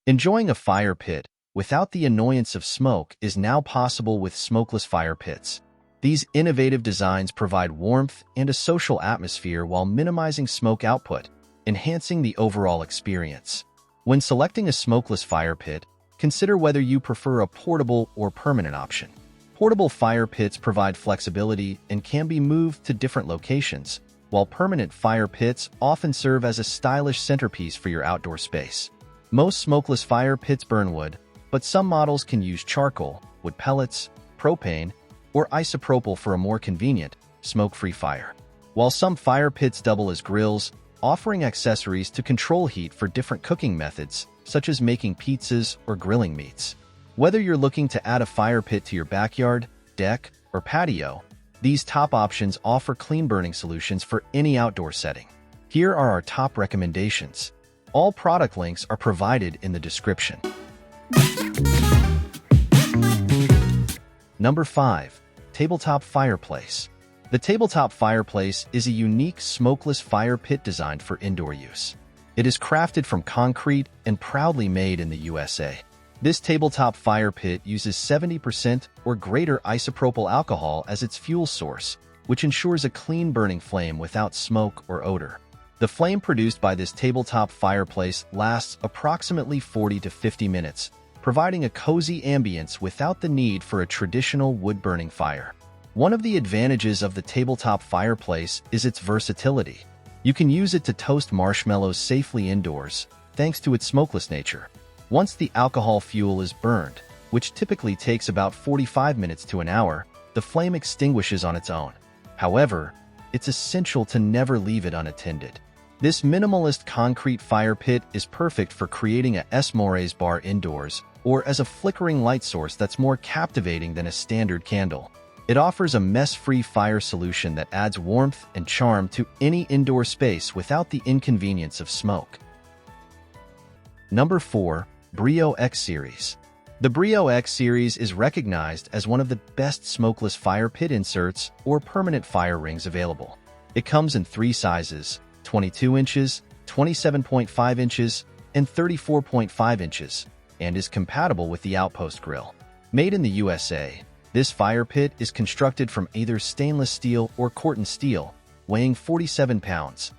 Enjoying a fire pit without the annoyance of smoke is now possible with smokeless fire pits. These innovative designs provide warmth and a social atmosphere while minimizing smoke output, enhancing the overall experience. When selecting a smokeless fire pit, consider whether you prefer a portable or permanent option. Portable fire pits provide flexibility and can be moved to different locations, while permanent fire pits often serve as a stylish centerpiece for your outdoor space. Most smokeless fire pits burn wood, but some models can use charcoal, wood pellets, propane, or isopropyl for a more convenient, smoke-free fire. While some fire pits double as grills, offering accessories to control heat for different cooking methods, such as making pizzas or grilling meats. Whether you're looking to add a fire pit to your backyard, deck, or patio, these top options offer clean burning solutions for any outdoor setting. Here are our top recommendations. All product links are provided in the description. Number 5. Tabletop Fireplace. The Tabletop Fireplace is a unique smokeless fire pit designed for indoor use. It is crafted from concrete and proudly made in the USA. This tabletop fire pit uses 70% or greater isopropyl alcohol as its fuel source, which ensures a clean burning flame without smoke or odor. The flame produced by this tabletop fireplace lasts approximately 40 to 50 minutes, providing a cozy ambience without the need for a traditional wood-burning fire. One of the advantages of the tabletop fireplace is its versatility. You can use it to toast marshmallows safely indoors, thanks to its smokeless nature. Once the alcohol fuel is burned, which typically takes about 45 minutes to an hour, the flame extinguishes on its own. However, it's essential to never leave it unattended. This minimalist concrete fire pit is perfect for creating a s'mores bar indoors or as a flickering light source that's more captivating than a standard candle. It offers a mess-free fire solution that adds warmth and charm to any indoor space without the inconvenience of smoke. Number 4. Breeo X Series. The Breeo X Series is recognized as one of the best smokeless fire pit inserts or permanent fire rings available. It comes in 3 sizes: 22 inches, 27.5 inches, and 34.5 inches, and is compatible with the Outpost grill. Made in the USA, this fire pit is constructed from either stainless steel or Corten steel, weighing 47 pounds.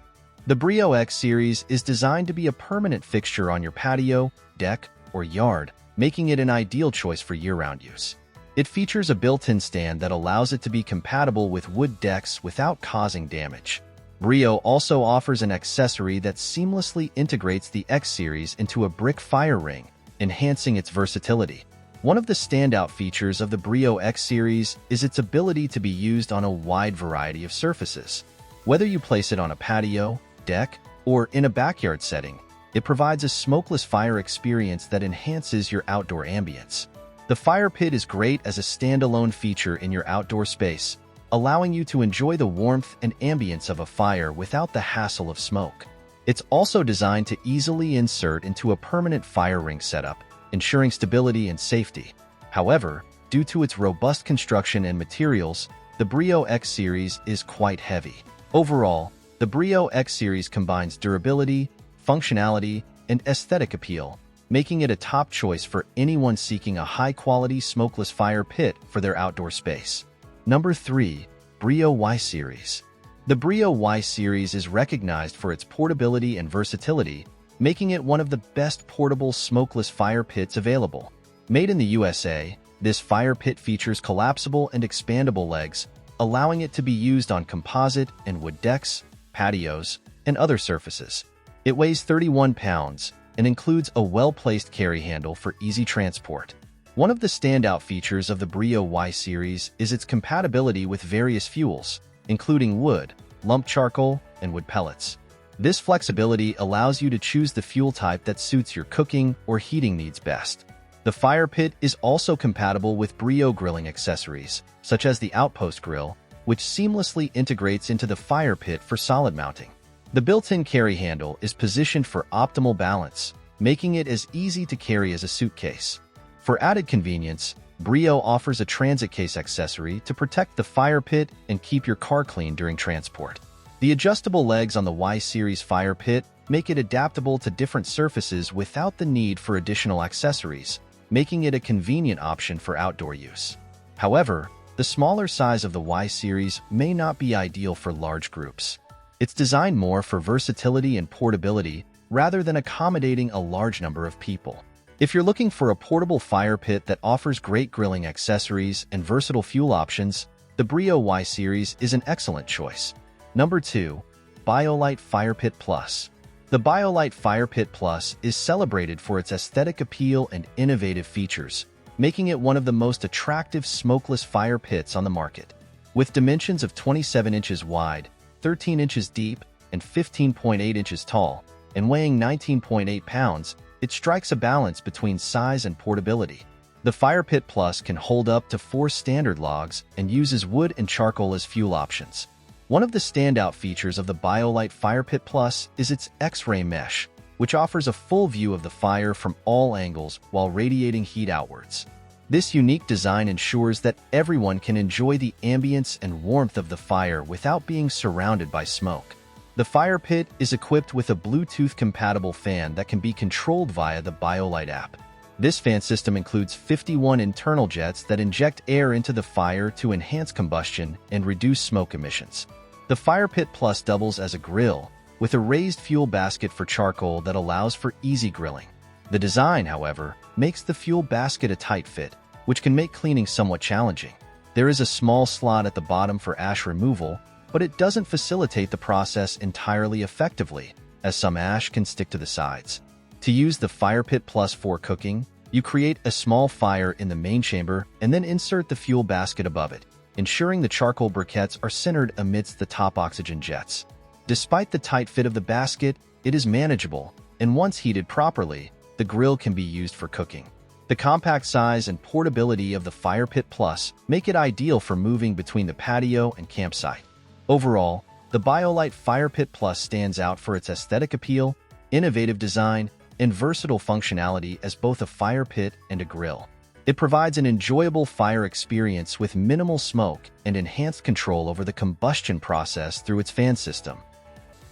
The Breeo X Series is designed to be a permanent fixture on your patio, deck, or yard, making it an ideal choice for year-round use. It features a built-in stand that allows it to be compatible with wood decks without causing damage. Breeo also offers an accessory that seamlessly integrates the X Series into a brick fire ring, enhancing its versatility. One of the standout features of the Breeo X Series is its ability to be used on a wide variety of surfaces. Whether you place it on a patio, deck, or in a backyard setting, it provides a smokeless fire experience that enhances your outdoor ambience. The fire pit is great as a standalone feature in your outdoor space, allowing you to enjoy the warmth and ambience of a fire without the hassle of smoke. It's also designed to easily insert into a permanent fire ring setup, ensuring stability and safety. However, due to its robust construction and materials, the Breeo X Series is quite heavy. Overall, the Breeo X Series combines durability, functionality, and aesthetic appeal, making it a top choice for anyone seeking a high-quality smokeless fire pit for their outdoor space. Number 3. Breeo Y-Series. The Breeo Y-Series is recognized for its portability and versatility, making it one of the best portable smokeless fire pits available. Made in the USA, this fire pit features collapsible and expandable legs, allowing it to be used on composite and wood decks, patios, and other surfaces. It weighs 31 pounds and includes a well-placed carry handle for easy transport. One of the standout features of the Breeo Y-Series is its compatibility with various fuels, including wood, lump charcoal, and wood pellets. This flexibility allows you to choose the fuel type that suits your cooking or heating needs best. The fire pit is also compatible with Breeo grilling accessories, such as the Outpost grill, which seamlessly integrates into the fire pit for solid mounting. The built-in carry handle is positioned for optimal balance, making it as easy to carry as a suitcase. For added convenience, Breeo offers a transit case accessory to protect the fire pit and keep your car clean during transport. The adjustable legs on the Y-Series fire pit make it adaptable to different surfaces without the need for additional accessories, making it a convenient option for outdoor use. However, the smaller size of the Y-Series may not be ideal for large groups. It's designed more for versatility and portability rather than accommodating a large number of people. If you're looking for a portable fire pit that offers great grilling accessories and versatile fuel options, the Breeo Y-Series is an excellent choice. Number 2. Biolite FirePit Plus. The Biolite FirePit Plus is celebrated for its aesthetic appeal and innovative features, making it one of the most attractive smokeless fire pits on the market. With dimensions of 27 inches wide, 13 inches deep, and 15.8 inches tall, and weighing 19.8 pounds, it strikes a balance between size and portability. The FirePit Plus can hold up to 4 standard logs and uses wood and charcoal as fuel options. One of the standout features of the Biolite FirePit Plus is its X-ray mesh, which offers a full view of the fire from all angles while radiating heat outwards. This unique design ensures that everyone can enjoy the ambience and warmth of the fire without being surrounded by smoke. The fire pit is equipped with a Bluetooth-compatible fan that can be controlled via the Biolite app. This fan system includes 51 internal jets that inject air into the fire to enhance combustion and reduce smoke emissions. The FirePit Plus doubles as a grill, with a raised fuel basket for charcoal that allows for easy grilling. The design, however, makes the fuel basket a tight fit, which can make cleaning somewhat challenging. There is a small slot at the bottom for ash removal, but it doesn't facilitate the process entirely effectively, as some ash can stick to the sides. To use the FirePit Plus for cooking, you create a small fire in the main chamber and then insert the fuel basket above it, ensuring the charcoal briquettes are centered amidst the top oxygen jets. Despite the tight fit of the basket, it is manageable, and once heated properly, the grill can be used for cooking. The compact size and portability of the FirePit Plus make it ideal for moving between the patio and campsite. Overall, the Biolite FirePit Plus stands out for its aesthetic appeal, innovative design, and versatile functionality as both a fire pit and a grill. It provides an enjoyable fire experience with minimal smoke and enhanced control over the combustion process through its fan system.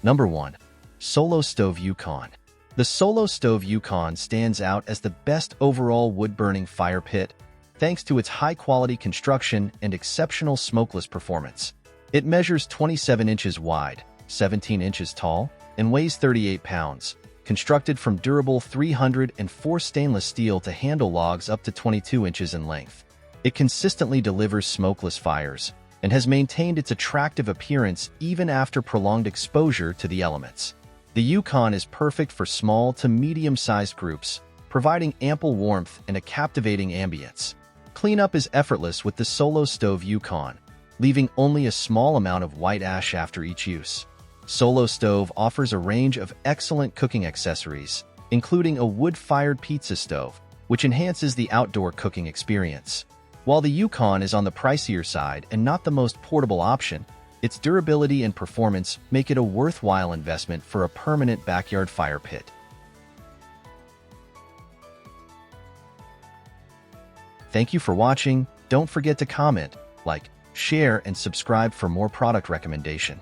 Number 1. Solo Stove Yukon. The Solo Stove Yukon stands out as the best overall wood-burning fire pit, thanks to its high-quality construction and exceptional smokeless performance. It measures 27 inches wide, 17 inches tall, and weighs 38 pounds, constructed from durable 304 stainless steel to handle logs up to 22 inches in length. It consistently delivers smokeless fires and has maintained its attractive appearance even after prolonged exposure to the elements. The Yukon is perfect for small to medium-sized groups, providing ample warmth and a captivating ambience. Cleanup is effortless with the Solo Stove Yukon, leaving only a small amount of white ash after each use. Solo Stove offers a range of excellent cooking accessories, including a wood-fired pizza stove, which enhances the outdoor cooking experience. While the Yukon is on the pricier side and not the most portable option, its durability and performance make it a worthwhile investment for a permanent backyard fire pit. Thank you for watching. Don't forget to comment, like, share, and subscribe for more product recommendation.